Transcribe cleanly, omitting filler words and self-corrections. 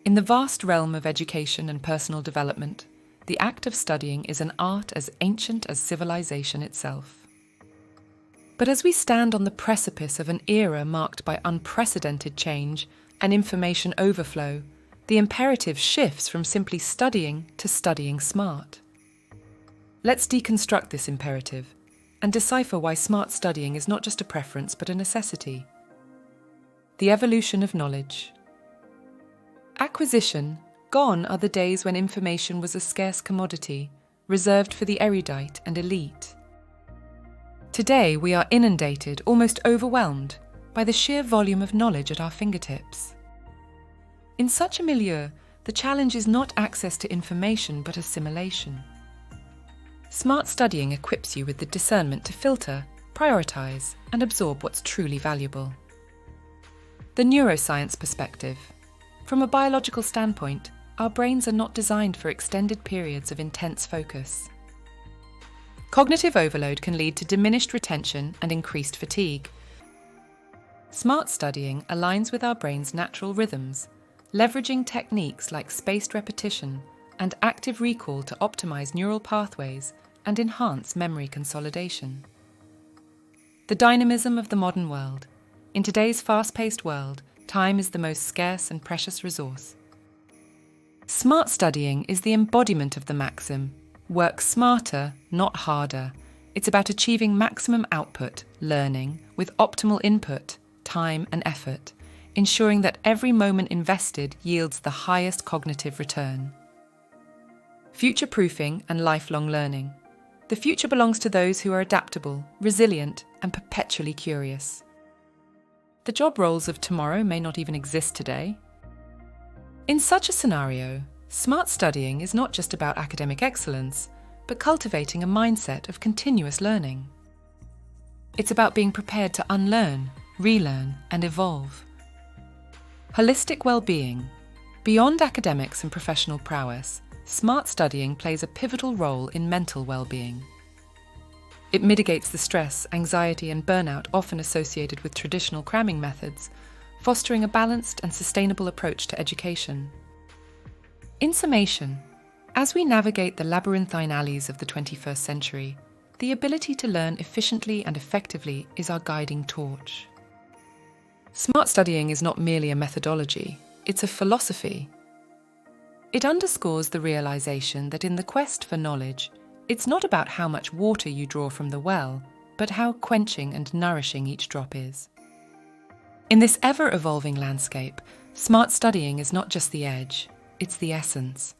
In the vast realm of education and personal development, the act of studying is an art as ancient as civilization itself. But as we stand on the precipice of an era marked by unprecedented change and information overflow, the imperative shifts from simply studying to studying smart. Let's deconstruct this imperative and decipher why smart studying is not just a preference but a necessity. The evolution of knowledge. Acquisition. Gone are the days when information was a scarce commodity, reserved for the erudite and elite. Today we are inundated, almost overwhelmed, by the sheer volume of knowledge at our fingertips. In such a milieu, the challenge is not access to information but assimilation. Smart studying equips you with the discernment to filter, prioritize, and absorb what's truly valuable. The neuroscience perspective. From a biological standpoint, our brains are not designed for extended periods of intense focus. Cognitive overload can lead to diminished retention and increased fatigue. Smart studying aligns with our brain's natural rhythms, leveraging techniques like spaced repetition and active recall to optimize neural pathways and enhance memory consolidation. The dynamism of the modern world. In today's fast-paced world, time is the most scarce and precious resource. Smart studying is the embodiment of the maxim, work smarter, not harder. It's about achieving maximum output, learning, with optimal input, time and effort, ensuring that every moment invested yields the highest cognitive return. Future-proofing and lifelong learning. The future belongs to those who are adaptable, resilient, and perpetually curious. The job roles of tomorrow may not even exist today. In such a scenario, smart studying is not just about academic excellence, but cultivating a mindset of continuous learning. It's about being prepared to unlearn, relearn, and evolve. Holistic well-being. Beyond academics and professional prowess, smart studying plays a pivotal role in mental well-being. It mitigates the stress, anxiety, and burnout often associated with traditional cramming methods, fostering a balanced and sustainable approach to education. In summation, as we navigate the labyrinthine alleys of the 21st century, the ability to learn efficiently and effectively is our guiding torch. Smart studying is not merely a methodology, it's a philosophy. It underscores the realization that in the quest for knowledge, it's not about how much water you draw from the well, but how quenching and nourishing each drop is. In this ever-evolving landscape, smart studying is not just the edge, it's the essence.